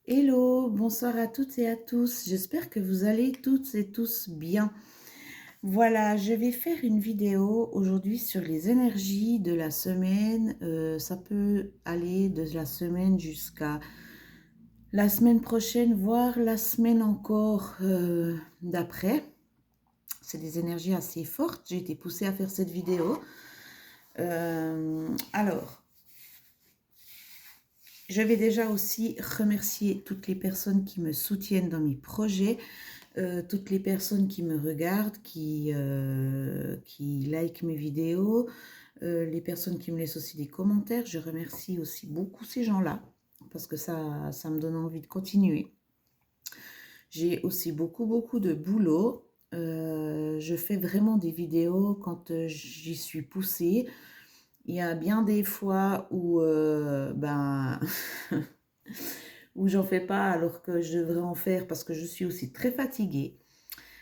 Hello, bonsoir à toutes et à tous. J'espère que vous allez toutes et tous bien. Voilà, je vais faire une vidéo aujourd'hui sur les énergies de la semaine. Ça peut aller de la semaine jusqu'à la semaine prochaine, voire la semaine encore d'après. C'est des énergies assez fortes. J'ai été poussée à faire cette vidéo. Alors, je vais déjà aussi remercier toutes les personnes qui me soutiennent dans mes projets. Toutes les personnes qui me regardent, qui like mes vidéos, les personnes qui me laissent aussi des commentaires. Je remercie aussi beaucoup ces gens-là parce que ça me donne envie de continuer. J'ai aussi beaucoup de boulot. Je fais vraiment des vidéos quand j'y suis poussée. Il y a bien des fois où où j'en fais pas alors que je devrais en faire parce que je suis aussi très fatiguée.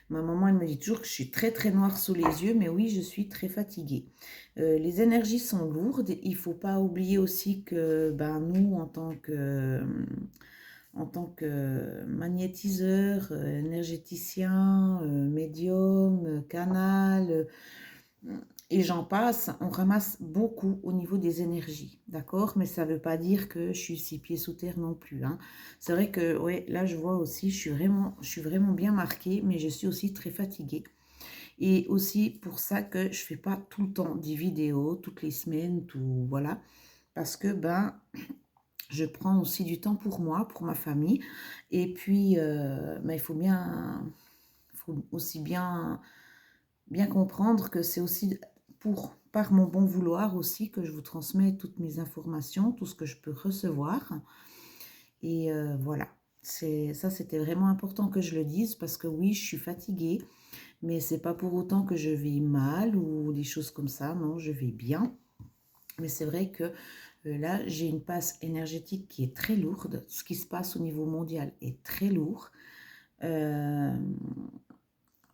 Ma maman, elle me dit toujours que je suis très noire sous les yeux, mais oui, je suis très fatiguée. Les énergies sont lourdes. Il ne faut pas oublier aussi que nous, en tant que magnétiseur, énergéticien, médium, canal, et j'en passe, on ramasse beaucoup au niveau des énergies, d'accord? Mais ça ne veut pas dire que je suis 6 pieds sous terre non plus, hein. C'est vrai que, ouais, là, je vois aussi, je suis vraiment bien marquée, mais je suis aussi très fatiguée. Et aussi pour ça que je ne fais pas tout le temps des vidéos, toutes les semaines, tout, voilà. Parce que, je prends aussi du temps pour moi, pour ma famille. Et puis, il faut aussi bien comprendre que c'est aussi par mon bon vouloir aussi que je vous transmets toutes mes informations, tout ce que je peux recevoir. Et voilà, ça c'était vraiment important que je le dise parce que oui, je suis fatiguée, mais c'est pas pour autant que je vais mal ou des choses comme ça. Non, je vais bien. Mais c'est vrai que là, j'ai une passe énergétique qui est très lourde. Ce qui se passe au niveau mondial est très lourd. Euh,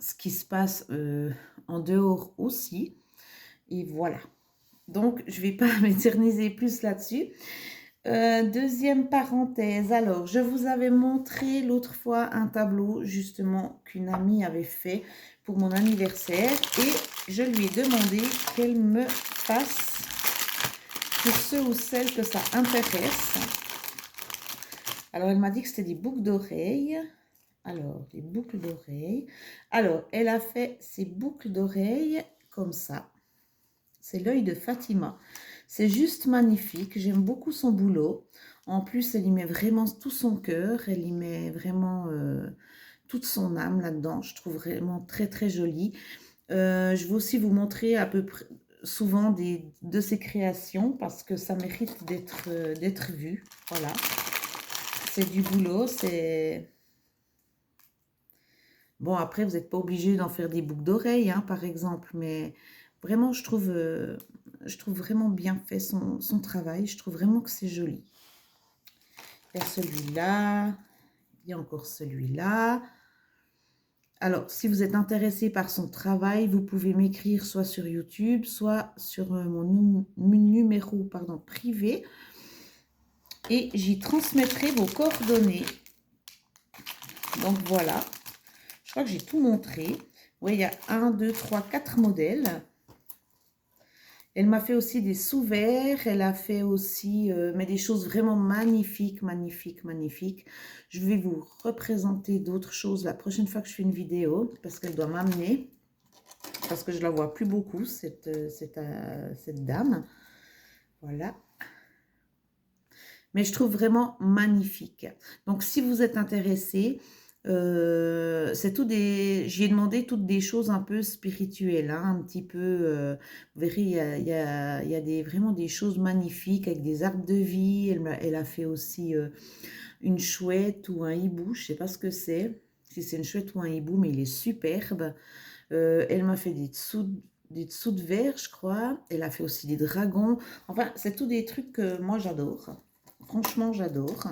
Ce qui se passe en dehors aussi. Et voilà. Donc, je ne vais pas m'éterniser plus là-dessus. Deuxième parenthèse. Alors, je vous avais montré l'autre fois un tableau justement qu'une amie avait fait pour mon anniversaire. Et je lui ai demandé qu'elle me fasse pour ceux ou celles que ça intéresse. Alors, elle m'a dit que c'était des boucles d'oreilles. Alors, des boucles d'oreilles. Alors, elle a fait ces boucles d'oreilles comme ça. C'est l'œil de Fatima. C'est juste magnifique. J'aime beaucoup son boulot. En plus, elle y met vraiment tout son cœur. Elle y met vraiment toute son âme là-dedans. Je trouve vraiment très joli. Je vais aussi vous montrer à peu près souvent de ses créations parce que ça mérite d'être vu. Voilà. C'est du boulot. C'est... Bon, après, vous n'êtes pas obligé d'en faire des boucles d'oreilles, hein, par exemple, mais vraiment, je trouve vraiment bien fait son travail. Je trouve vraiment que c'est joli. Il y a celui-là, il y a encore celui-là. Alors, si vous êtes intéressé par son travail, vous pouvez m'écrire soit sur YouTube, soit sur mon numéro privé. Et j'y transmettrai vos coordonnées. Donc voilà. Je crois que j'ai tout montré. Oui, il y a 1, 2, 3, 4 modèles. Elle m'a fait aussi des sous-verts. Elle a fait aussi mais des choses vraiment magnifiques. Je vais vous représenter d'autres choses la prochaine fois que je fais une vidéo parce qu'elle doit m'amener. Parce que je la vois plus beaucoup, cette dame. Voilà. Mais je trouve vraiment magnifique. Donc, si vous êtes intéressé, c'est tout des... J'y ai demandé toutes des choses un peu spirituelles, hein, un petit peu... vous verrez, il y a vraiment des choses magnifiques avec des arbres de vie. Elle a fait aussi une chouette ou un hibou. Je ne sais pas ce que c'est, si c'est une chouette ou un hibou, mais il est superbe. Elle m'a fait des dessous de verre, je crois. Elle a fait aussi des dragons. Enfin, c'est tout des trucs que moi, j'adore. Franchement, j'adore.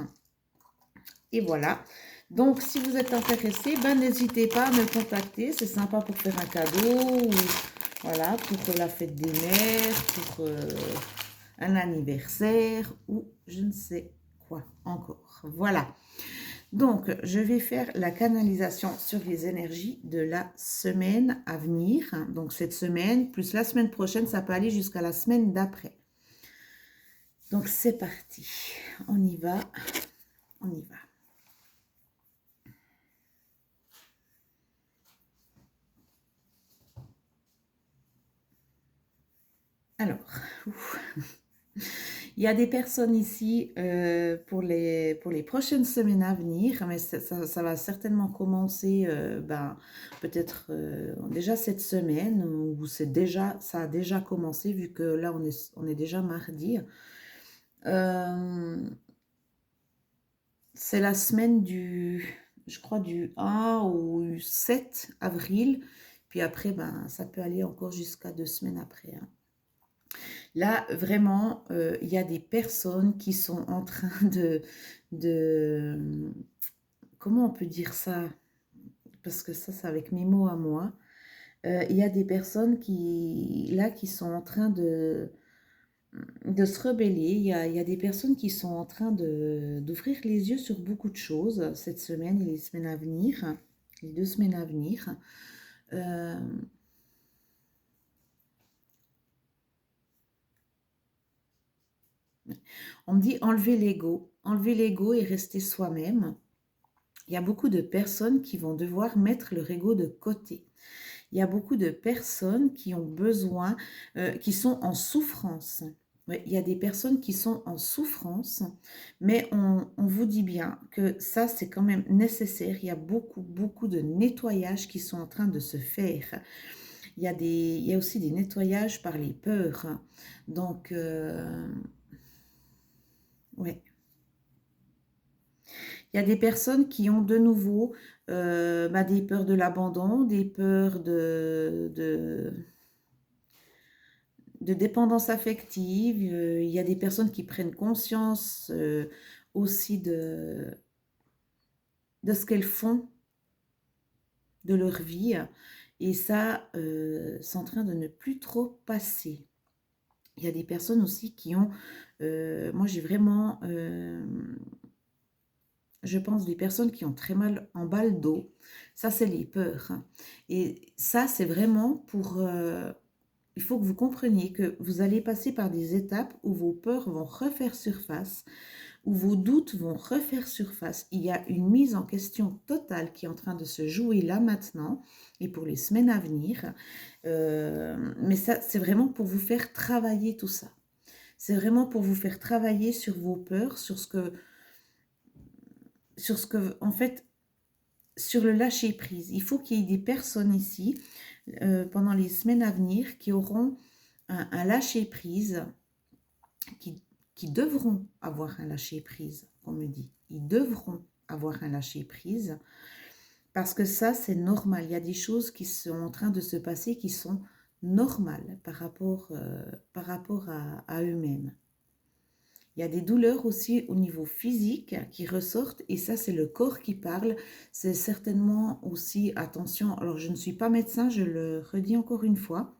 Et voilà. Donc, si vous êtes intéressé, n'hésitez pas à me contacter. C'est sympa pour faire un cadeau ou voilà, pour la fête des mères, pour un anniversaire ou je ne sais quoi encore. Voilà. Donc, je vais faire la canalisation sur les énergies de la semaine à venir. Donc, cette semaine, plus la semaine prochaine, ça peut aller jusqu'à la semaine d'après. Donc, c'est parti. On y va. On y va. Alors, il y a des personnes ici pour les prochaines semaines à venir, mais ça va certainement commencer peut-être déjà cette semaine, ou ça a déjà commencé, vu que là on est déjà mardi. C'est la semaine je crois du 1 au 7 avril, puis après, ça peut aller encore jusqu'à 2 semaines après, hein. Là, vraiment, il y a des personnes qui sont en train de comment on peut dire ça? Parce que ça, c'est avec mes mots à moi. Il y a des personnes qui sont en train de se rebeller. Il y a des personnes qui sont en train d'ouvrir les yeux sur beaucoup de choses cette semaine et les semaines à venir, les 2 semaines à venir. On me dit enlever l'ego et rester soi-même. Il y a beaucoup de personnes qui vont devoir mettre leur ego de côté. Il y a beaucoup de personnes qui ont besoin, qui sont en souffrance. Ouais, il y a des personnes qui sont en souffrance, mais on vous dit bien que ça, c'est quand même nécessaire. Il y a beaucoup, beaucoup de nettoyages qui sont en train de se faire. Il y a aussi des nettoyages par les peurs. Donc, ouais. Il y a des personnes qui ont de nouveau des peurs de l'abandon, des peurs de dépendance affective. Il y a des personnes qui prennent conscience aussi de ce qu'elles font de leur vie. Et ça, c'est en train de ne plus trop passer. Il y a des personnes aussi qui ont... moi, j'ai vraiment... je pense des personnes qui ont très mal en bas le dos. Ça, c'est les peurs, hein. Et ça, c'est vraiment pour... il faut que vous compreniez que vous allez passer par des étapes où vos peurs vont refaire surface, où vos doutes vont refaire surface. Il y a une mise en question totale qui est en train de se jouer là maintenant et pour les semaines à venir. Mais ça, c'est vraiment pour vous faire travailler tout ça. C'est vraiment pour vous faire travailler sur vos peurs, sur ce que, en fait, sur le lâcher prise. Il faut qu'il y ait des personnes ici, pendant les semaines à venir, qui auront un lâcher prise, qui devront avoir un lâcher prise, on me dit. Ils devront avoir un lâcher prise, parce que ça, c'est normal. Il y a des choses qui sont en train de se passer qui sont normales par rapport à eux-mêmes. Il y a des douleurs aussi au niveau physique qui ressortent, et ça, c'est le corps qui parle. C'est certainement aussi, attention, alors je ne suis pas médecin, je le redis encore une fois,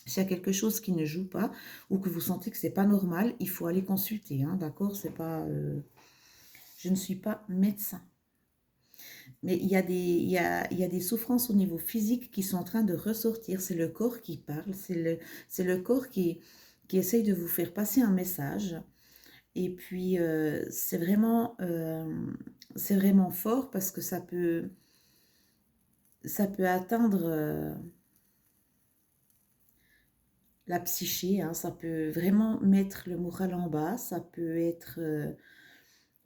s'il y a quelque chose qui ne joue pas ou que vous sentez que c'est pas normal, il faut aller consulter, hein, d'accord? C'est pas, je ne suis pas médecin. Mais il y a des souffrances au niveau physique qui sont en train de ressortir. C'est le corps qui parle, c'est le corps qui essaye de vous faire passer un message. Et puis, c'est vraiment fort, parce que ça peut atteindre la psyché, hein. Ça peut vraiment mettre le moral en bas. Ça peut être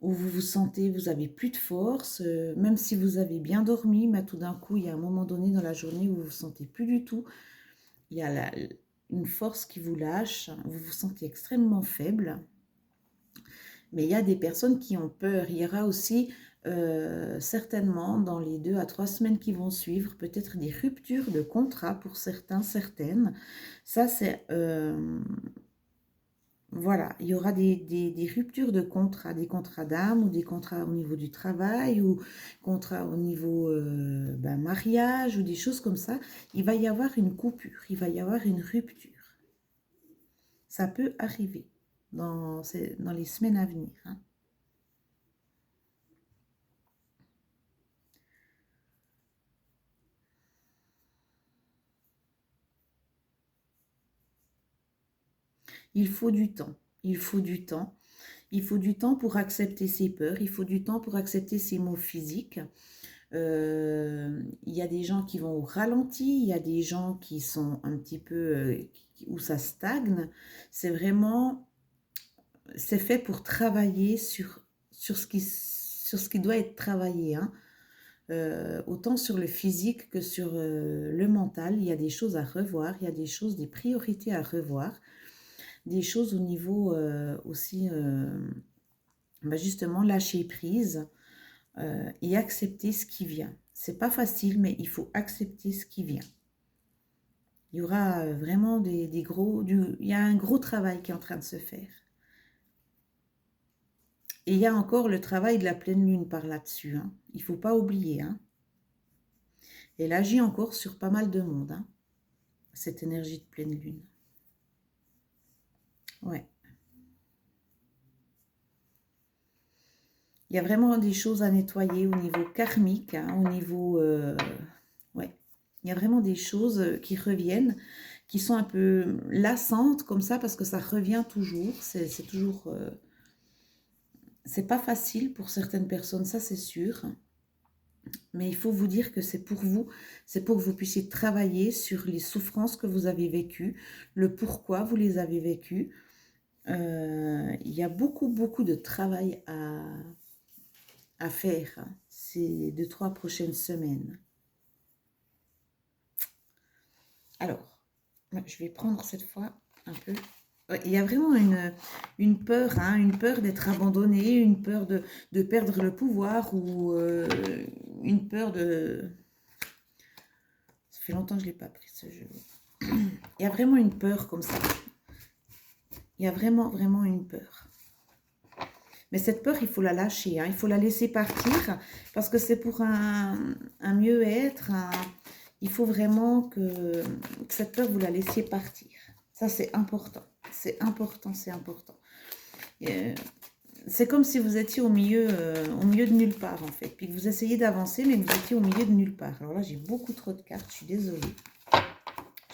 où vous vous sentez, vous avez plus de force, même si vous avez bien dormi, mais tout d'un coup, il y a un moment donné dans la journée où vous vous sentez plus du tout. Il y a une force qui vous lâche, vous vous sentez extrêmement faible. Mais il y a des personnes qui ont peur. Il y aura aussi certainement dans les 2 à 3 semaines qui vont suivre, peut-être des ruptures de contrat pour certains, certaines. Ça, c'est... voilà, il y aura des ruptures de contrats, des contrats d'âme, ou des contrats au niveau du travail, ou contrats au niveau mariage, ou des choses comme ça. Il va y avoir une coupure, il va y avoir une rupture. Ça peut arriver dans les semaines à venir, hein. Il faut du temps. Il faut du temps. Il faut du temps pour accepter ses peurs. Il faut du temps pour accepter ses maux physiques. Il y a des gens qui vont au ralenti. Il y a des gens qui sont un petit peu... où ça stagne. C'est vraiment... C'est fait pour travailler sur ce qui doit être travaillé, hein. Autant sur le physique que sur le mental, il y a des choses à revoir, il y a des choses, des priorités à revoir, des choses au niveau aussi, justement, lâcher prise et accepter ce qui vient. C'est pas facile, mais il faut accepter ce qui vient. Il y aura vraiment il y a un gros travail qui est en train de se faire. Et il y a encore le travail de la pleine lune par là-dessus, hein. Il ne faut pas oublier, hein. Elle agit encore sur pas mal de monde, hein, cette énergie de pleine lune. Ouais. Il y a vraiment des choses à nettoyer au niveau karmique, hein, au niveau... ouais. Il y a vraiment des choses qui reviennent, qui sont un peu lassantes comme ça, parce que ça revient toujours. C'est toujours... c'est pas facile pour certaines personnes, ça c'est sûr. Mais il faut vous dire que c'est pour que vous puissiez travailler sur les souffrances que vous avez vécues, le pourquoi vous les avez vécues. Il y a beaucoup, beaucoup de travail à faire, hein, ces 2-3 prochaines semaines. Alors, je vais prendre cette fois un peu... Il y a vraiment une peur, hein, une peur d'être abandonné, une peur de perdre le pouvoir ou une peur de... Ça fait longtemps que je ne l'ai pas pris ce jeu. Il y a vraiment une peur comme ça. Il y a vraiment, vraiment une peur. Mais cette peur, il faut la lâcher, hein, il faut la laisser partir parce que c'est pour un mieux-être. Il faut vraiment que cette peur, vous la laissiez partir. Ça, c'est important. C'est important, c'est important. C'est comme si vous étiez au milieu de nulle part, en fait. Puis que vous essayez d'avancer, mais que vous étiez au milieu de nulle part. Alors là, j'ai beaucoup trop de cartes, je suis désolée.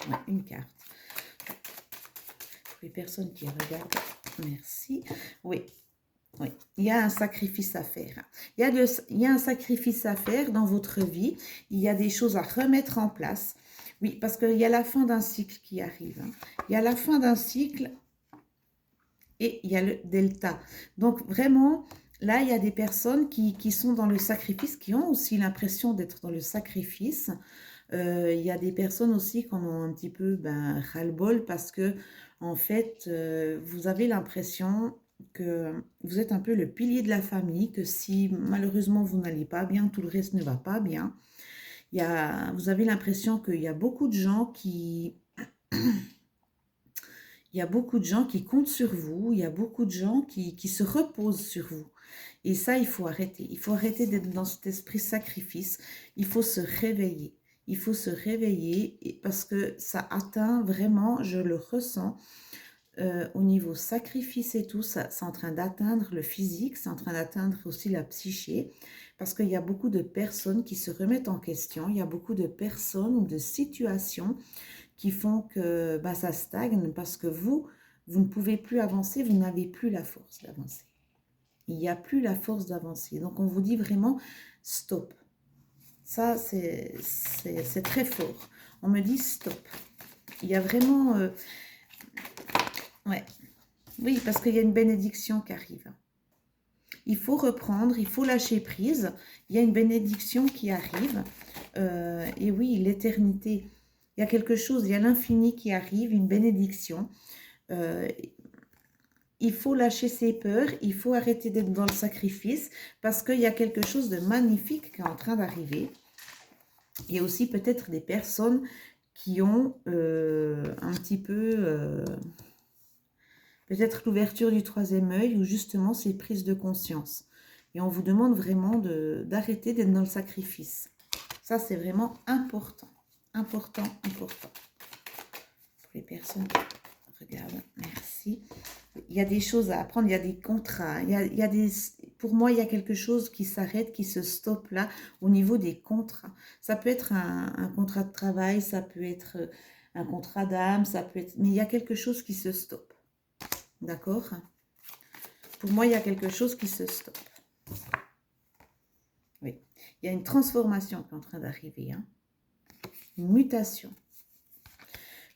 Ouais, une carte. Pour les personnes qui regardent, merci. Oui. Oui, il y a un sacrifice à faire. Il y a un sacrifice à faire dans votre vie. Il y a des choses à remettre en place. Oui, parce qu'il y a la fin d'un cycle qui arrive, hein. Il y a la fin d'un cycle et il y a le delta. Donc vraiment, là, il y a des personnes qui sont dans le sacrifice, qui ont aussi l'impression d'être dans le sacrifice. Il y a des personnes aussi qui en ont un petit peu ras-le-bol parce que, en fait, vous avez l'impression que vous êtes un peu le pilier de la famille, que si malheureusement vous n'allez pas bien, tout le reste ne va pas bien. Vous avez l'impression qu'il y a beaucoup de gens qui... Il y a beaucoup de gens qui comptent sur vous, il y a beaucoup de gens qui se reposent sur vous. Et ça, il faut arrêter. Il faut arrêter d'être dans cet esprit sacrifice. Il faut se réveiller. Il faut se réveiller parce que ça atteint vraiment, je le ressens, au niveau sacrifice et tout, c'est en train d'atteindre le physique, c'est en train d'atteindre aussi la psyché, parce qu'il y a beaucoup de personnes qui se remettent en question, il y a beaucoup de personnes ou de situations qui font que ça stagne, parce que vous ne pouvez plus avancer, vous n'avez plus la force d'avancer. Il n'y a plus la force d'avancer. Donc, on vous dit vraiment stop. Ça, c'est très fort. On me dit stop. Il y a vraiment... ouais. Oui, parce qu'il y a une bénédiction qui arrive. Il faut reprendre, il faut lâcher prise. Il y a une bénédiction qui arrive. Et oui, l'éternité. Il y a quelque chose, il y a l'infini qui arrive, une bénédiction. Il faut lâcher ses peurs, il faut arrêter d'être dans le sacrifice parce qu'il y a quelque chose de magnifique qui est en train d'arriver. Il y a aussi peut-être des personnes qui ont un petit peu, peut-être l'ouverture du troisième œil ou justement ces prises de conscience. Et on vous demande vraiment d'arrêter d'être dans le sacrifice. Ça, c'est vraiment important. Important, important. Pour les personnes qui regardent, merci. Il y a des choses à apprendre, il y a des contrats. Pour moi, il y a quelque chose qui s'arrête, qui se stoppe là, au niveau des contrats. Ça peut être un contrat de travail, ça peut être un contrat d'âme, ça peut être... Mais il y a quelque chose qui se stoppe. D'accord? Pour moi, il y a quelque chose qui se stoppe. Oui. Il y a une transformation qui est en train d'arriver. Hein. Une mutation.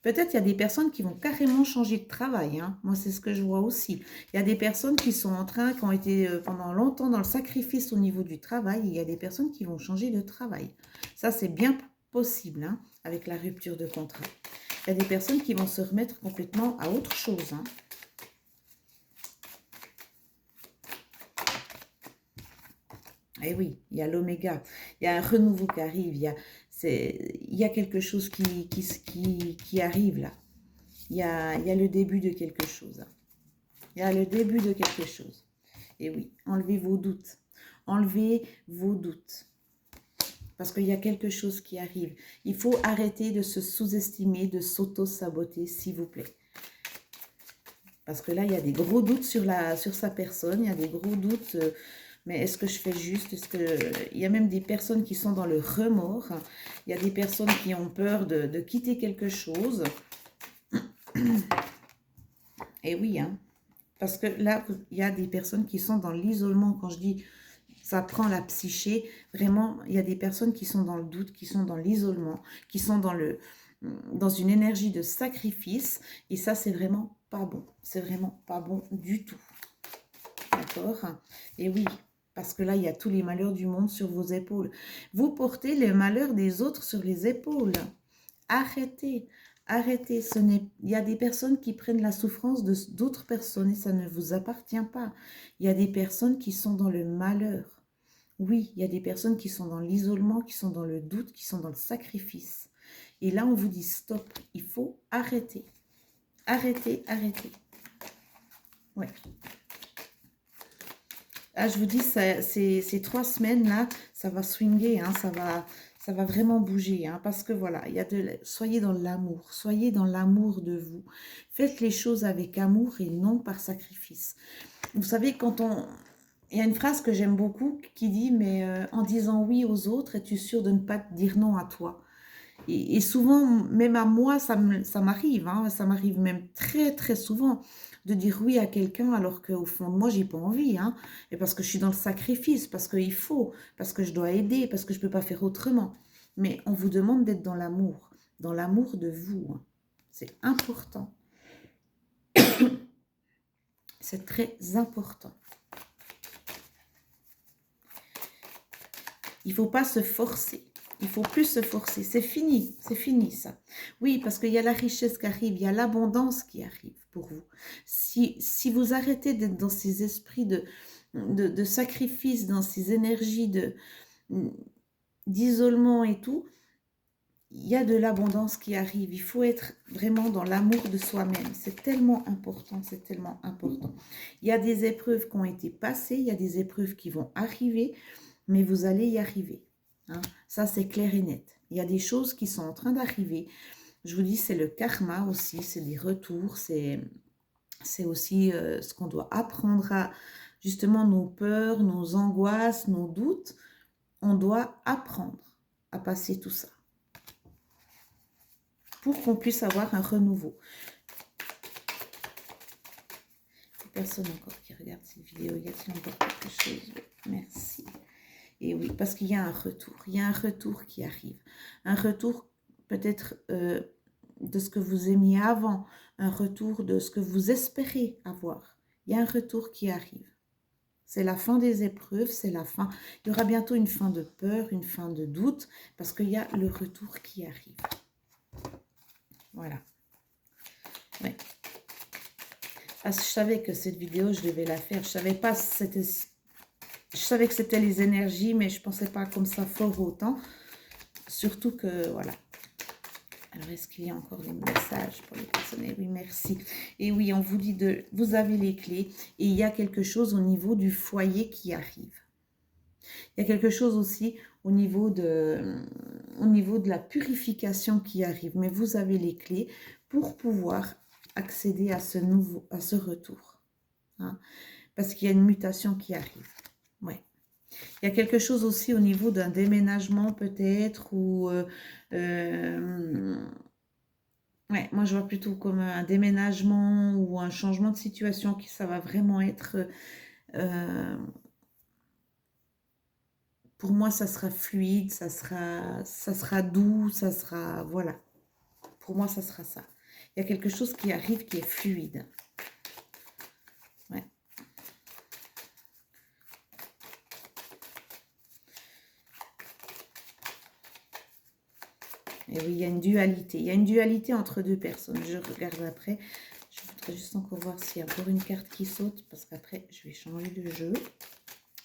Peut-être il y a des personnes qui vont carrément changer de travail. Hein. Moi, c'est ce que je vois aussi. Il y a des personnes qui sont en train, qui ont été pendant longtemps dans le sacrifice au niveau du travail. Et il y a des personnes qui vont changer de travail. Ça, c'est bien possible hein, avec la rupture de contrat. Il y a des personnes qui vont se remettre complètement à autre chose. Hein. Eh oui, il y a l'oméga. Il y a un renouveau qui arrive. Il y a quelque chose qui arrive là. Il y a le début de quelque chose. Il y a le début de quelque chose. Et oui, enlevez vos doutes. Enlevez vos doutes. Parce qu'il y a quelque chose qui arrive. Il faut arrêter de se sous-estimer, de s'auto-saboter, s'il vous plaît. Parce que là, il y a des gros doutes sur sa personne. Il y a des gros doutes. Mais est-ce que je fais juste? Il y a même des personnes qui sont dans le remords. Il y a des personnes qui ont peur de quitter quelque chose. Et oui, hein. Parce que là, il y a des personnes qui sont dans l'isolement. Quand je dis ça prend la psyché, vraiment, il y a des personnes qui sont dans le doute, qui sont dans l'isolement, qui sont dans une énergie de sacrifice. Et ça, c'est vraiment pas bon. C'est vraiment pas bon du tout. D'accord? Et oui, parce que là, il y a tous les malheurs du monde sur vos épaules. Vous portez les malheurs des autres sur les épaules. Arrêtez. Arrêtez, il y a des personnes qui prennent la souffrance d'autres personnes et ça ne vous appartient pas. Il y a des personnes qui sont dans le malheur. Oui, il y a des personnes qui sont dans l'isolement, qui sont dans le doute, qui sont dans le sacrifice. Et là, on vous dit stop, il faut arrêter. Arrêtez, arrêtez. Ouais. Ah, je vous dis, ces 3 semaines-là, ça va swinger, hein, ça va vraiment bouger, hein, parce que voilà, soyez dans l'amour de vous. Faites les choses avec amour et non par sacrifice. Vous savez, il y a une phrase que j'aime beaucoup qui dit, mais en disant oui aux autres, es-tu sûr de ne pas dire non à toi? Et souvent, même à moi, ça m'arrive, hein, ça m'arrive même très, très souvent de dire oui à quelqu'un alors qu'au fond de moi, j'ai pas envie. Hein, et parce que je suis dans le sacrifice, parce qu'il faut, parce que je dois aider, parce que je peux pas faire autrement. Mais on vous demande d'être dans l'amour de vous. Hein. C'est important. C'est très important. Il ne faut pas se forcer. Il ne faut plus se forcer. C'est fini ça. Oui, parce qu'il y a la richesse qui arrive, il y a l'abondance qui arrive pour vous. Si vous arrêtez d'être dans ces esprits de sacrifice, dans ces énergies d'isolement et tout, il y a de l'abondance qui arrive. Il faut être vraiment dans l'amour de soi-même. C'est tellement important, c'est tellement important. Il y a des épreuves qui ont été passées, il y a des épreuves qui vont arriver, mais vous allez y arriver. Hein. Ça, c'est clair et net. Il y a des choses qui sont en train d'arriver. Je vous dis, c'est le karma aussi, c'est des retours, c'est aussi ce qu'on doit apprendre à, justement, nos peurs, nos angoisses, nos doutes. On doit apprendre à passer tout ça pour qu'on puisse avoir un renouveau. Personne encore qui regarde cette vidéo, y a-t-il encore quelque chose? Merci. Et oui, parce qu'il y a un retour qui arrive. Un retour peut-être de ce que vous aimiez avant, un retour de ce que vous espérez avoir. Il y a un retour qui arrive. C'est la fin des épreuves, c'est la fin. Il y aura bientôt une fin de peur, une fin de doute, parce qu'il y a le retour qui arrive. Voilà. Oui. Parce que je savais que cette vidéo, je devais la faire. Je savais pas si c'était... Je savais que c'était les énergies, mais je ne pensais pas comme ça fort autant. Surtout que, voilà. Alors, est-ce qu'il y a encore des messages pour les personnes? Oui, merci. Et oui, on vous dit vous avez les clés. Et il y a quelque chose au niveau du foyer qui arrive. Il y a quelque chose aussi au niveau de la purification qui arrive. Mais vous avez les clés pour pouvoir accéder à ce retour. Hein, parce qu'il y a une mutation qui arrive. Ouais. Il y a quelque chose aussi au niveau d'un déménagement peut-être ou Ouais, moi je vois plutôt comme un déménagement ou un changement de situation qui ça va vraiment être euh, pour moi ça sera fluide, ça sera doux, ça sera voilà. Pour moi ça sera ça. Il y a quelque chose qui arrive qui est fluide. Ouais. Et oui, il y a une dualité. Il y a une dualité entre deux personnes. Je regarde après. Je voudrais juste encore voir s'il y a encore une carte qui saute. Parce qu'après, je vais changer de jeu.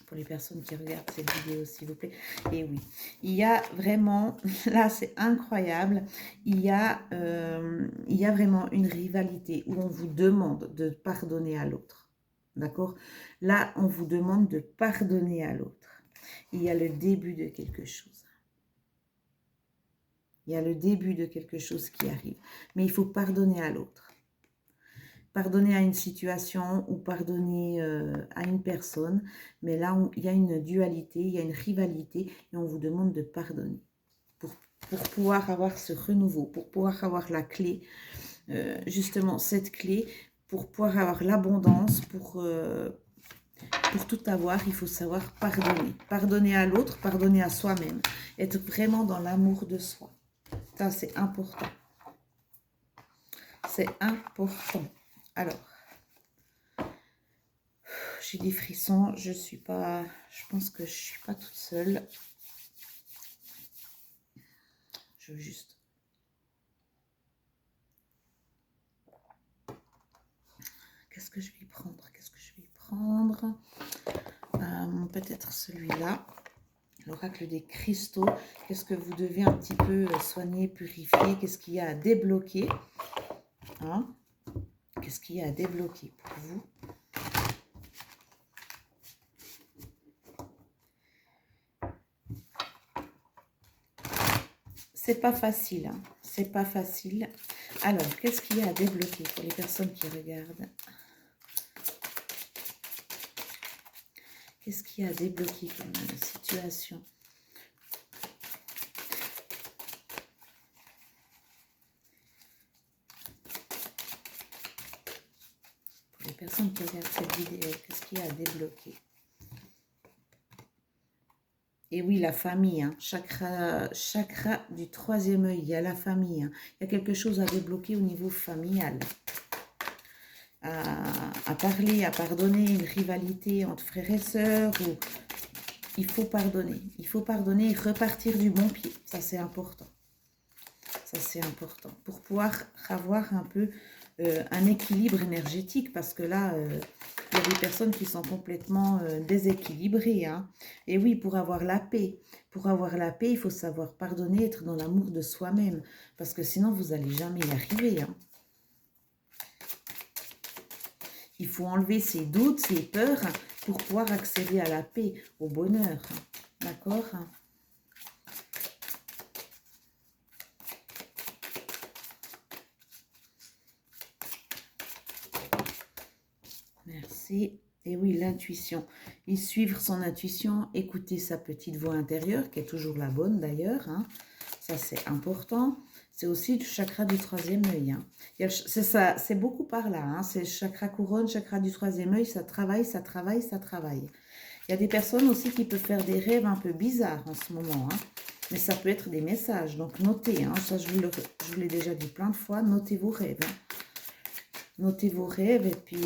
Pour les personnes qui regardent cette vidéo, s'il vous plaît. Et oui, il y a vraiment, là c'est incroyable, il y a vraiment une rivalité où on vous demande de pardonner à l'autre. D'accord? Là, on vous demande de pardonner à l'autre. Il y a le début de quelque chose. Il y a le début de quelque chose qui arrive. Mais il faut pardonner à l'autre. Pardonner à une situation ou pardonner à une personne. Mais là, il y a une dualité, il y a une rivalité et on vous demande de pardonner. Pour pouvoir avoir ce renouveau, pour pouvoir avoir la clé, justement cette clé, pour pouvoir avoir l'abondance, pour tout avoir, il faut savoir pardonner. Pardonner à l'autre, pardonner à soi-même. Être vraiment dans l'amour de soi. Ça, c'est important. C'est important. Alors, j'ai des frissons. Je pense que je suis pas toute seule. Je veux juste... Qu'est-ce que je vais prendre? Peut-être celui-là. L'oracle des cristaux. Qu'est-ce que vous devez un petit peu soigner, purifier? Qu'est-ce qu'il y a à débloquer? Hein? Qu'est-ce qu'il y a à débloquer pour vous? C'est pas facile, hein? C'est pas facile. Alors, qu'est-ce qu'il y a à débloquer pour les personnes qui regardent? Qu'est-ce qu'il y a à débloquer comme situation? Pour les personnes qui regardent cette vidéo, qu'est-ce qu'il y a à débloquer? Et oui, la famille, hein. Chakra du troisième œil, il y a la famille. Hein. Il y a quelque chose à débloquer au niveau familial. À parler, à pardonner, une rivalité entre frères et sœurs. Il faut pardonner. Il faut pardonner et repartir du bon pied. Ça, c'est important. Ça, c'est important. Pour pouvoir avoir un peu un équilibre énergétique. Parce que là, il y a des personnes qui sont complètement déséquilibrées. Hein. Et oui, pour avoir la paix. Pour avoir la paix, il faut savoir pardonner, être dans l'amour de soi-même. Parce que sinon, vous n'allez jamais y arriver. Hein. Il faut enlever ses doutes, ses peurs pour pouvoir accéder à la paix, au bonheur. D'accord? Merci. Et oui, l'intuition. Et suivre son intuition, écouter sa petite voix intérieure, qui est toujours la bonne d'ailleurs. Hein. Ça, c'est important. C'est aussi le chakra du troisième œil. Hein. C'est ça, c'est beaucoup par là. Hein. C'est chakra couronne, chakra du troisième œil. Ça travaille, ça travaille, ça travaille. Il y a des personnes aussi qui peuvent faire des rêves un peu bizarres en ce moment. Hein. Mais ça peut être des messages. Donc, notez. Hein. Ça, je vous l'ai déjà dit plein de fois. Notez vos rêves. Hein. Notez vos rêves et puis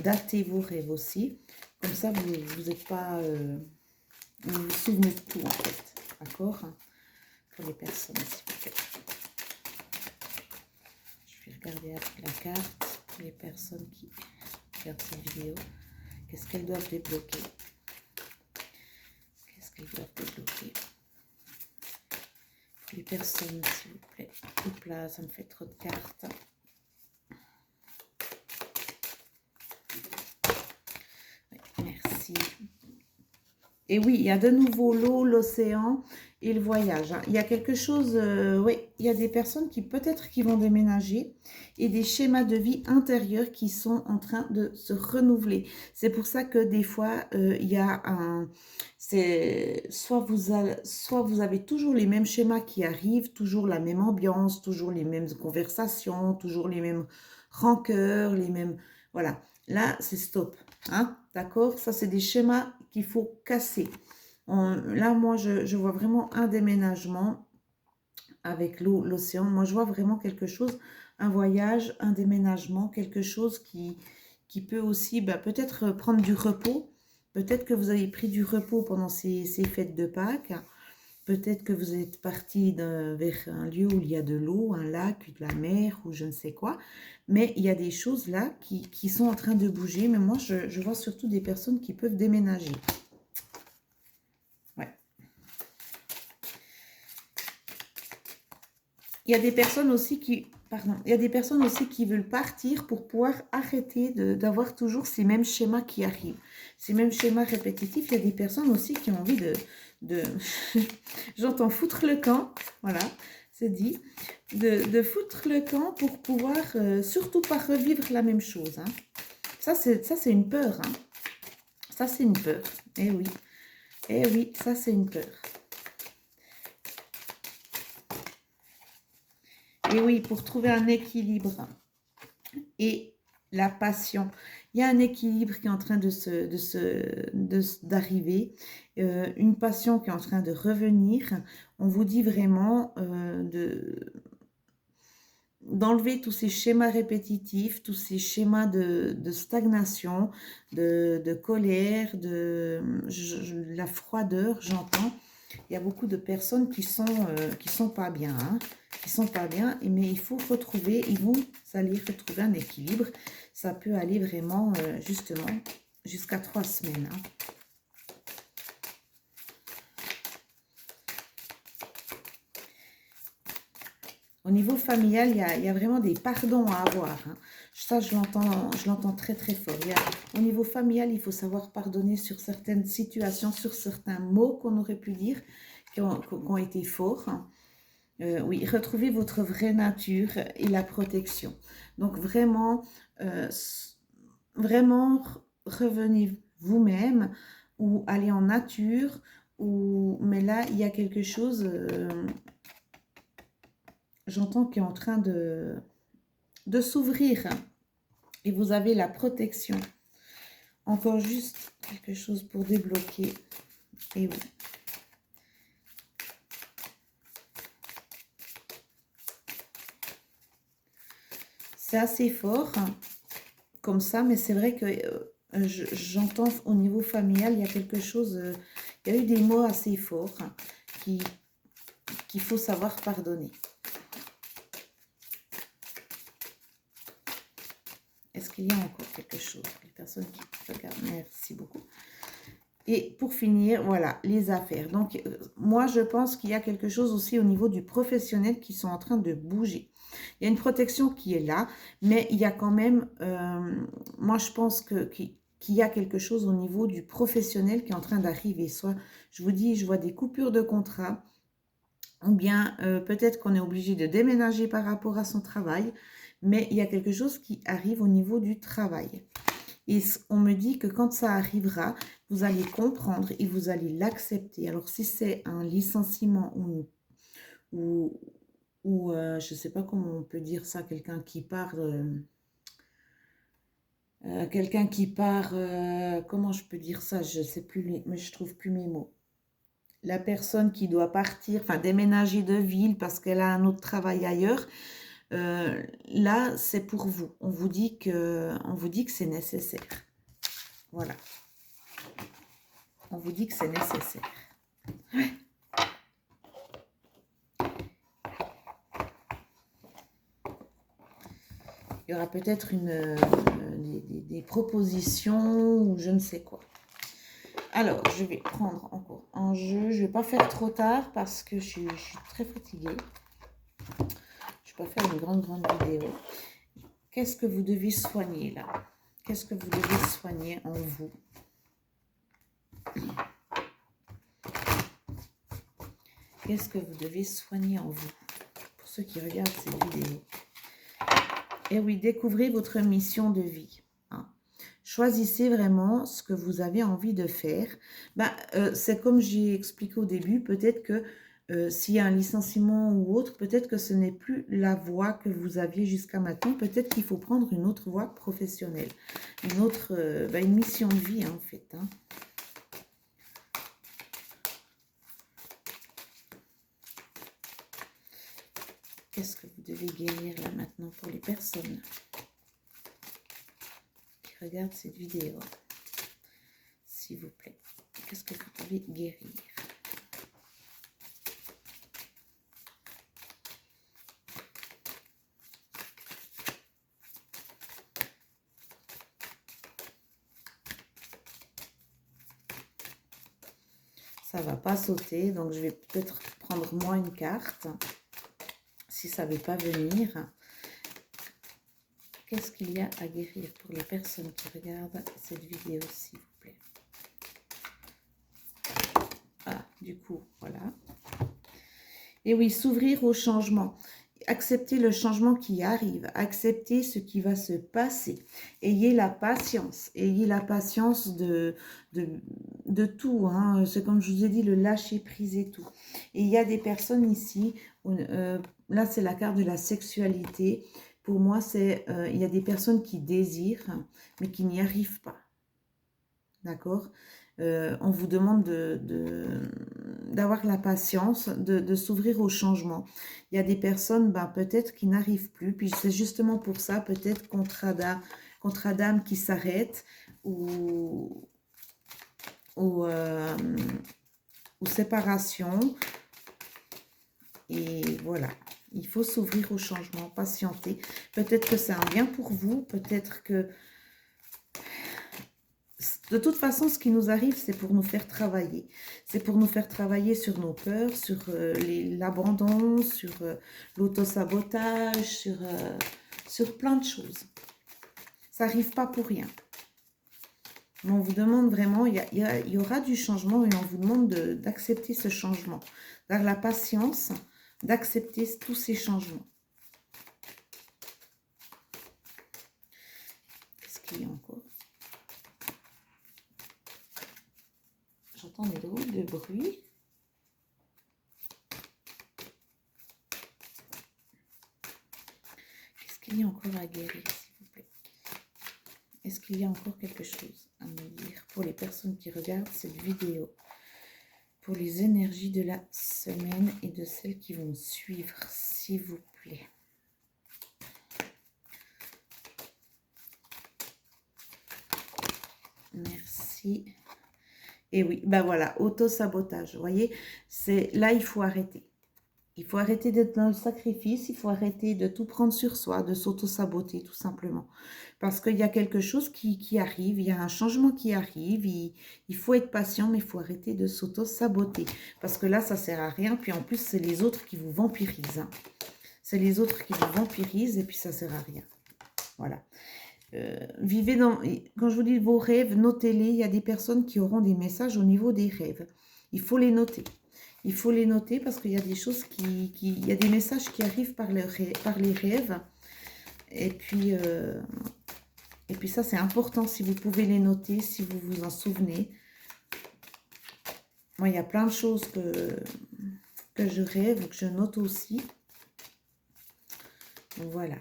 datez vos rêves aussi. Comme ça, vous n'êtes pas... vous vous souvenez de tout, en fait. D'accord? Pour les personnes, s'il vous plaît. Je vais regarder après la carte pour les personnes qui regardent cette vidéo. Qu'est-ce qu'elles doivent débloquer? Qu'est-ce qu'elles doivent débloquer? Pour les personnes, s'il vous plaît. Oups là, ça me fait trop de cartes. Oui, merci. Et oui, il y a de nouveau l'eau, l'océan et le voyage, hein. Il y a quelque chose, oui, il y a des personnes qui peut-être qui vont déménager et des schémas de vie intérieurs qui sont en train de se renouveler. C'est pour ça que des fois, il y a un... C'est soit vous avez toujours les mêmes schémas qui arrivent, toujours la même ambiance, toujours les mêmes conversations, toujours les mêmes rancœurs, les mêmes... Voilà, là, c'est stop. Hein, d'accord? Ça, c'est des schémas qu'il faut casser. Là, moi, je vois vraiment un déménagement avec l'eau, l'océan. Moi, je vois vraiment quelque chose, un voyage, un déménagement, quelque chose qui peut aussi peut-être prendre du repos. Peut-être que vous avez pris du repos pendant ces fêtes de Pâques. Peut-être que vous êtes parti vers un lieu où il y a de l'eau, un lac, de la mer ou je ne sais quoi. Mais il y a des choses là qui sont en train de bouger. Mais moi, je vois surtout des personnes qui peuvent déménager. Ouais. Il y a des personnes aussi il y a des personnes aussi qui veulent partir pour pouvoir arrêter d'avoir toujours ces mêmes schémas qui arrivent. Ces mêmes schémas répétitifs. Il y a des personnes aussi qui ont envie de j'entends foutre le camp, voilà, c'est dit, de foutre le camp pour pouvoir surtout pas revivre la même chose, hein. Ça, c'est une peur, hein. Ça, c'est une peur. Eh oui, ça, c'est une peur. Et oui, pour trouver un équilibre et la passion. Il y a un équilibre qui est en train d'arriver, une passion qui est en train de revenir. On vous dit vraiment d'enlever tous ces schémas répétitifs, tous ces schémas de stagnation, de colère, la froideur, j'entends. Il y a beaucoup de personnes qui sont pas bien, hein, qui sont pas bien, mais il faut retrouver, vous allez retrouver un équilibre. Ça peut aller vraiment, justement, jusqu'à 3 semaines, hein. Au niveau familial, il y a vraiment des pardons à avoir, hein. Ça, je l'entends très très fort. Au niveau familial, il faut savoir pardonner sur certaines situations, sur certains mots qu'on aurait pu dire, qui ont été forts, hein. Oui, retrouvez votre vraie nature et la protection. Donc vraiment, vraiment revenez vous-même ou allez en nature. Mais là, il y a quelque chose, j'entends, qui est en train de s'ouvrir. Et vous avez la protection. Encore juste quelque chose pour débloquer. Et oui. C'est assez fort, hein, comme ça, mais c'est vrai que j'entends au niveau familial, il y a quelque chose, il y a eu des mots assez forts, hein, qu'il faut savoir pardonner. Est-ce qu'il y a encore quelque chose? Les personnes qui regardent, merci beaucoup. Et pour finir, voilà, les affaires. Donc, moi, je pense qu'il y a quelque chose aussi au niveau du professionnel qui sont en train de bouger. Il y a une protection qui est là, mais il y a quand même, moi, je pense qu'il y a quelque chose au niveau du professionnel qui est en train d'arriver. Soit, je vous dis, je vois des coupures de contrat, ou bien peut-être qu'on est obligé de déménager par rapport à son travail, mais il y a quelque chose qui arrive au niveau du travail. Et on me dit que quand ça arrivera, vous allez comprendre et vous allez l'accepter. Alors, si c'est un licenciement ou je ne sais pas comment on peut dire ça, quelqu'un qui part, comment je peux dire ça, je ne sais plus, mais je ne trouve plus mes mots. La personne qui doit partir, enfin déménager de ville parce qu'elle a un autre travail ailleurs, là, c'est pour vous. On vous dit que c'est nécessaire. Voilà. On vous dit que c'est nécessaire. Ouais. Il y aura peut-être des propositions ou je ne sais quoi. Alors, je vais prendre encore un jeu. Je ne vais pas faire trop tard parce que je suis très fatiguée. Je ne vais pas faire une grande vidéo. Qu'est-ce que vous devez soigner là? Qu'est-ce que vous devez soigner en vous? qu'est-ce que vous devez soigner en vous? Pour ceux qui regardent cette vidéo. Et oui, découvrez votre mission de vie. Hein. Choisissez vraiment ce que vous avez envie de faire. C'est comme j'ai expliqué au début, peut-être que s'il y a un licenciement ou autre, peut-être que ce n'est plus la voie que vous aviez jusqu'à maintenant. Peut-être qu'il faut prendre une autre voie professionnelle. Une mission de vie, hein, en fait. Hein. Qu'est-ce que vous devez guérir là maintenant pour les personnes qui regardent cette vidéo? S'il vous plaît. Qu'est-ce que vous devez guérir? Ça va pas sauter, donc je vais peut-être prendre moi une carte. Si ça ne veut pas venir, qu'est-ce qu'il y a à guérir pour les personnes qui regardent cette vidéo, s'il vous plaît? Ah, du coup, voilà. Et oui, s'ouvrir au changement. Accepter le changement qui arrive. Accepter ce qui va se passer. Ayez la patience. Ayez la patience de tout. Hein. C'est comme je vous ai dit, le lâcher prise et tout. Et il y a des personnes ici, là c'est la carte de la sexualité. Pour moi, il y a des personnes qui désirent, mais qui n'y arrivent pas. D'accord? On vous demande d'avoir la patience, de s'ouvrir au changement. Il y a des personnes, peut-être, qui n'arrivent plus. Puis c'est justement pour ça, peut-être, contrat d'âme qui s'arrête ou séparation. Et voilà. Il faut s'ouvrir au changement, patienter. Peut-être que c'est un bien pour vous. Peut-être que... De toute façon, ce qui nous arrive, c'est pour nous faire travailler. C'est pour nous faire travailler sur nos peurs, sur l'abandon, sur l'autosabotage, sur plein de choses. Ça n'arrive pas pour rien. Mais on vous demande vraiment, il y aura du changement et on vous demande d'accepter ce changement. D'avoir la patience, d'accepter tous ces changements. Qu'est-ce qu'il y a encore? J'entends des drôles de bruit. Qu'est-ce qu'il y a encore à guérir, s'il vous plaît? Est-ce qu'il y a encore quelque chose à me dire pour les personnes qui regardent cette vidéo? Pour les énergies de la semaine et de celles qui vont suivre, s'il vous plaît. Merci. Et oui, voilà, auto-sabotage, vous voyez, là, il faut arrêter. Il faut arrêter d'être dans le sacrifice, il faut arrêter de tout prendre sur soi, de s'auto-saboter, tout simplement. Parce qu'il y a quelque chose qui arrive, il y a un changement qui arrive, il faut être patient, mais il faut arrêter de s'auto-saboter. Parce que là, ça ne sert à rien, puis en plus, c'est les autres qui vous vampirisent. Hein. C'est les autres qui vous vampirisent, et puis ça ne sert à rien. Voilà. Vivez dans... Quand je vous dis vos rêves, notez-les. Il y a des personnes qui auront des messages au niveau des rêves. Il faut les noter. Il faut les noter parce qu'il y a des choses il y a des messages qui arrivent par les rêves. Et puis ça, c'est important si vous pouvez les noter, si vous vous en souvenez. Moi, il y a plein de choses que je rêve, que je note aussi. Donc, voilà.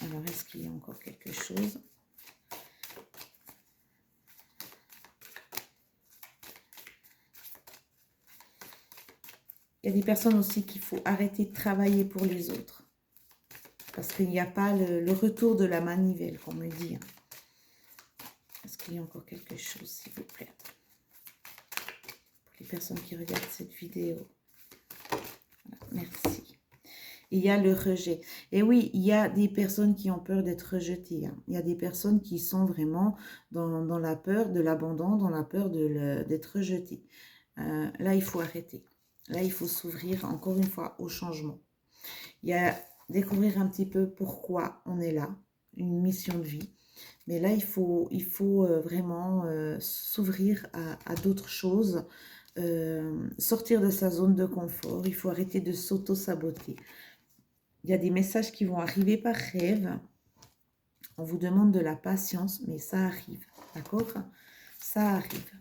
Alors, est-ce qu'il y a encore quelque chose? Il y a des personnes aussi qu'il faut arrêter de travailler pour les autres. Parce qu'il n'y a pas le retour de la manivelle, qu'on me dit. Est-ce qu'il y a encore quelque chose, s'il vous plaît? Pour les personnes qui regardent cette vidéo. Voilà, merci. Il y a le rejet. Et oui, il y a des personnes qui ont peur d'être rejetées. Hein. Il y a des personnes qui sont vraiment dans la peur de l'abandon, dans la peur d'être rejetées. Là, il faut arrêter. Là, il faut s'ouvrir encore une fois au changement. Il y a découvrir un petit peu pourquoi on est là, une mission de vie. Mais là, il faut vraiment s'ouvrir à d'autres choses, sortir de sa zone de confort, il faut arrêter de s'auto-saboter. Il y a des messages qui vont arriver par rêve. On vous demande de la patience, mais ça arrive, d'accord? Ça arrive.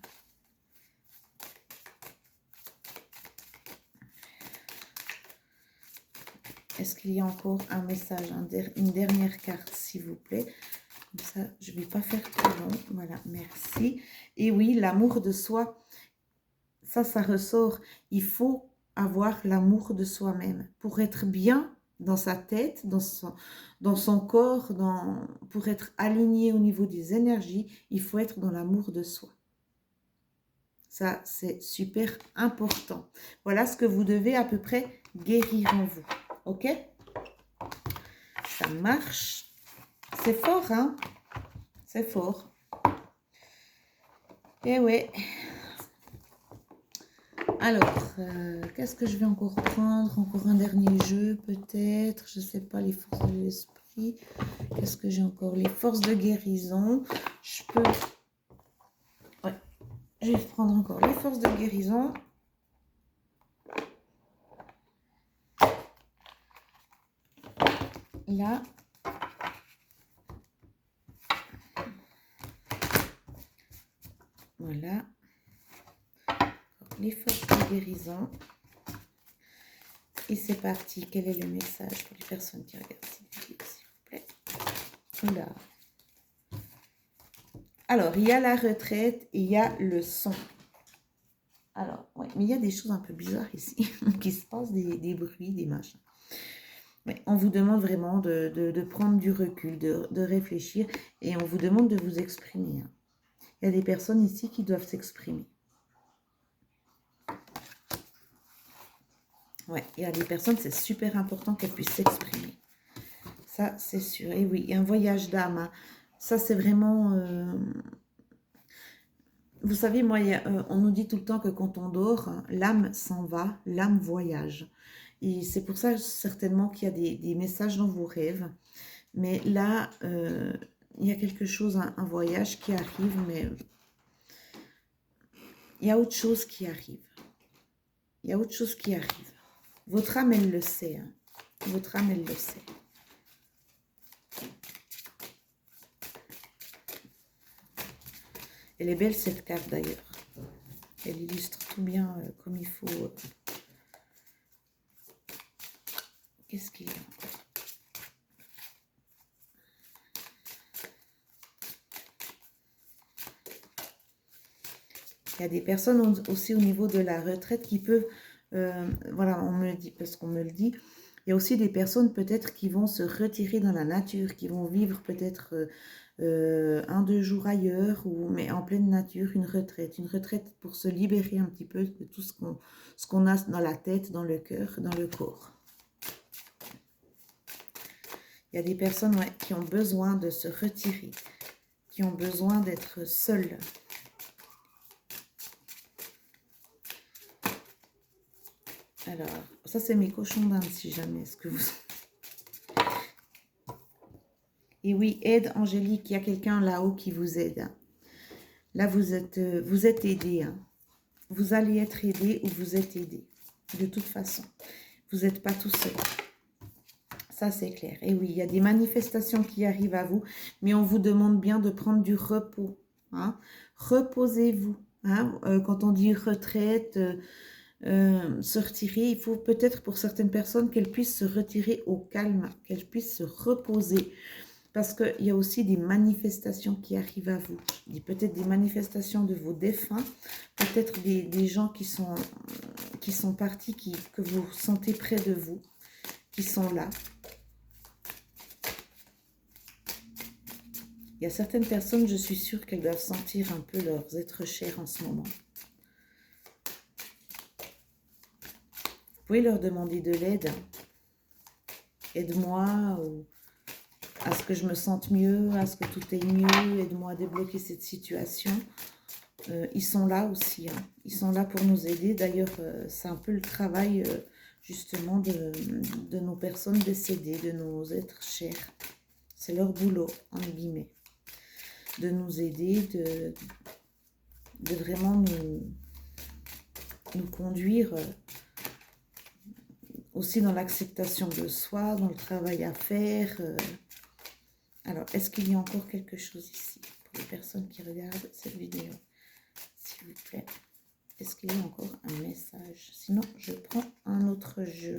Est-ce qu'il y a encore un message, une dernière carte, s'il vous plaît? Comme ça, je ne vais pas faire trop long. Voilà, merci. Et oui, l'amour de soi, ça ressort. Il faut avoir l'amour de soi-même pour être bien dans sa tête, dans son corps, pour être aligné au niveau des énergies. Il faut être dans l'amour de soi. Ça, c'est super important. Voilà ce que vous devez à peu près guérir en vous. Ok? Ça marche. C'est fort, hein? C'est fort. Eh ouais. Alors, qu'est-ce que je vais encore prendre? Encore un dernier jeu, peut-être. Je ne sais pas, les forces de l'esprit. Qu'est-ce que j'ai encore? Les forces de guérison. Je peux... Ouais. Je vais prendre encore les forces de guérison. Là. Voilà. Les forces de guérison. Et c'est parti. Quel est le message pour les personnes qui regardent cette vidéo, s'il vous plaît? Oula. Alors, il y a la retraite et il y a le son. Alors, ouais, mais il y a des choses un peu bizarres ici qui se passent, des bruits, des machins. Ouais, on vous demande vraiment de prendre du recul, de réfléchir et on vous demande de vous exprimer. Hein. Il y a des personnes ici qui doivent s'exprimer. Ouais, il y a des personnes, c'est super important qu'elles puissent s'exprimer. Ça, c'est sûr. Et oui, il y a un voyage d'âme. Hein. Ça, c'est vraiment... Vous savez, moi, on nous dit tout le temps que quand on dort, hein, l'âme s'en va, l'âme voyage. Et c'est pour ça, certainement, qu'il y a des messages dans vos rêves. Mais là, il y a quelque chose, un voyage qui arrive, mais il y a autre chose qui arrive. Il y a autre chose qui arrive. Votre âme, elle le sait. Hein. Votre âme, elle le sait. Elle est belle, cette carte, d'ailleurs. Elle illustre tout bien comme il faut. Qu'est-ce qu'il y a encore? Il y a des personnes aussi au niveau de la retraite qui peuvent... voilà, on me le dit, parce qu'on me le dit. Il y a aussi des personnes peut-être qui vont se retirer dans la nature, qui vont vivre peut-être 1-2 jours ailleurs, mais en pleine nature, une retraite. Une retraite pour se libérer un petit peu de tout ce qu'on a dans la tête, dans le cœur, dans le corps. Il y a des personnes qui ont besoin de se retirer, qui ont besoin d'être seules. Alors, ça c'est mes cochons d'Inde si jamais, est-ce que vous... Et oui, aide angélique, il y a quelqu'un là-haut qui vous aide. Là, vous êtes aidé. Hein. Vous allez être aidé ou vous êtes aidé. De toute façon, vous n'êtes pas tout seul. Ça, c'est clair. Et oui, il y a des manifestations qui arrivent à vous, mais on vous demande bien de prendre du repos. Hein. Reposez-vous. Hein. Quand on dit retraite... se retirer, il faut peut-être pour certaines personnes qu'elles puissent se retirer au calme, qu'elles puissent se reposer, parce qu'il y a aussi des manifestations qui arrivent à vous, peut-être des manifestations de vos défunts, peut-être des gens qui sont partis, que vous sentez près de vous, qui sont là. Il y a certaines personnes, je suis sûre qu'elles doivent sentir un peu leurs êtres chers en ce moment. Vous pouvez leur demander de l'aide. Aide-moi à ce que je me sente mieux, à ce que tout aille mieux. Aide-moi à débloquer cette situation. Ils sont là aussi. Hein. Ils sont là pour nous aider. D'ailleurs, c'est un peu le travail justement de nos personnes décédées, de nos êtres chers. C'est leur boulot, entre guillemets. De nous aider, de vraiment nous conduire aussi dans l'acceptation de soi, dans le travail à faire. Alors, est-ce qu'il y a encore quelque chose ici pour les personnes qui regardent cette vidéo? S'il vous plaît. Est-ce qu'il y a encore un message? Sinon, je prends un autre jeu.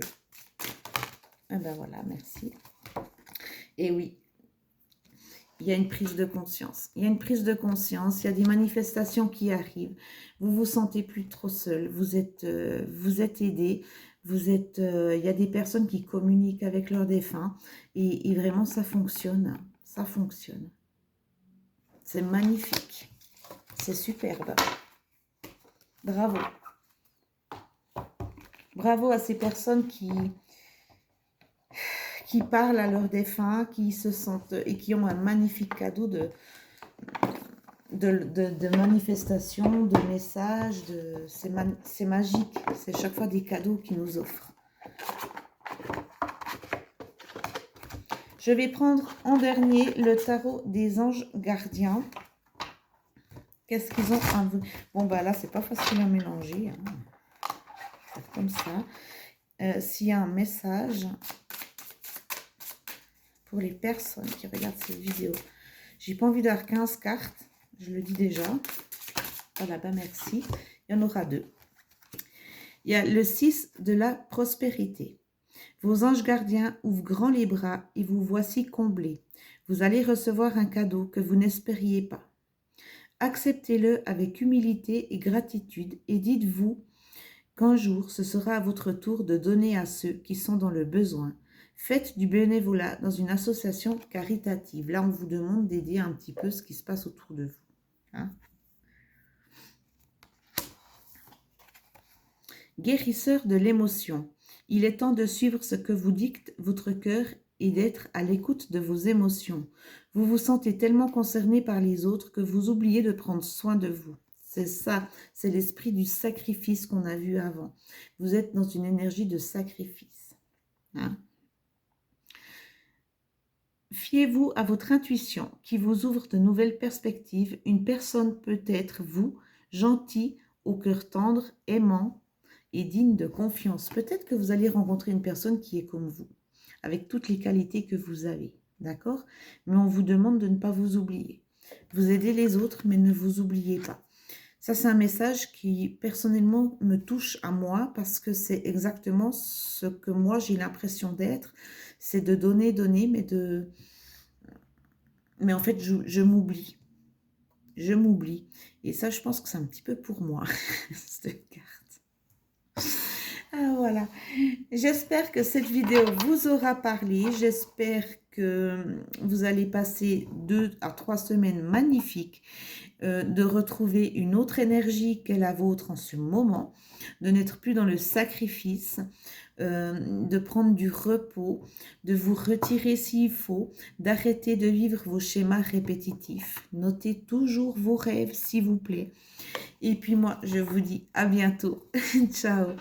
Ah ben voilà, merci. Et oui, il y a une prise de conscience. Il y a une prise de conscience, il y a des manifestations qui arrivent. Vous vous sentez plus trop seul, vous êtes aidé. Il y a des personnes qui communiquent avec leurs défunts et vraiment ça fonctionne. Ça fonctionne. C'est magnifique. C'est superbe. Bravo. Bravo à ces personnes qui parlent à leurs défunts, qui se sentent et qui ont un magnifique cadeau de manifestation, de messages. C'est magique. C'est chaque fois des cadeaux qu'ils nous offrent. Je vais prendre en dernier le tarot des anges gardiens. Qu'est-ce qu'ils ont à vous? Bon, bah là, c'est pas facile à mélanger. Hein. Faire comme ça. S'il y a un message pour les personnes qui regardent cette vidéo. J'ai pas envie d'avoir 15 cartes. Je le dis déjà. Voilà, bah merci. Il y en aura 2. Il y a le 6 de la prospérité. Vos anges gardiens ouvrent grand les bras et vous voici comblés. Vous allez recevoir un cadeau que vous n'espériez pas. Acceptez-le avec humilité et gratitude et dites-vous qu'un jour, ce sera à votre tour de donner à ceux qui sont dans le besoin. Faites du bénévolat dans une association caritative. Là, on vous demande d'aider un petit peu ce qui se passe autour de vous. Hein? Guérisseur de l'émotion. Il est temps de suivre ce que vous dicte votre cœur et d'être à l'écoute de vos émotions. Vous vous sentez tellement concerné par les autres que vous oubliez de prendre soin de vous. C'est ça, c'est l'esprit du sacrifice qu'on a vu avant. Vous êtes dans une énergie de sacrifice. Hein? Fiez-vous à votre intuition qui vous ouvre de nouvelles perspectives. Une personne peut être vous, gentil, au cœur tendre, aimant et digne de confiance. Peut-être que vous allez rencontrer une personne qui est comme vous, avec toutes les qualités que vous avez. D'accord? Mais on vous demande de ne pas vous oublier. Vous aidez les autres, mais ne vous oubliez pas. Ça, c'est un message qui, personnellement, me touche à moi parce que c'est exactement ce que moi, j'ai l'impression d'être. C'est de donner, mais en fait, je m'oublie. Je m'oublie. Et ça, je pense que c'est un petit peu pour moi, cette carte. Ah, voilà. J'espère que cette vidéo vous aura parlé. J'espère que vous allez passer 2 à 3 semaines magnifiques, de retrouver une autre énergie qu'est la vôtre en ce moment, de n'être plus dans le sacrifice, de prendre du repos, de vous retirer s'il faut, d'arrêter de vivre vos schémas répétitifs. Notez toujours vos rêves, s'il vous plaît. Et puis moi, je vous dis à bientôt. Ciao.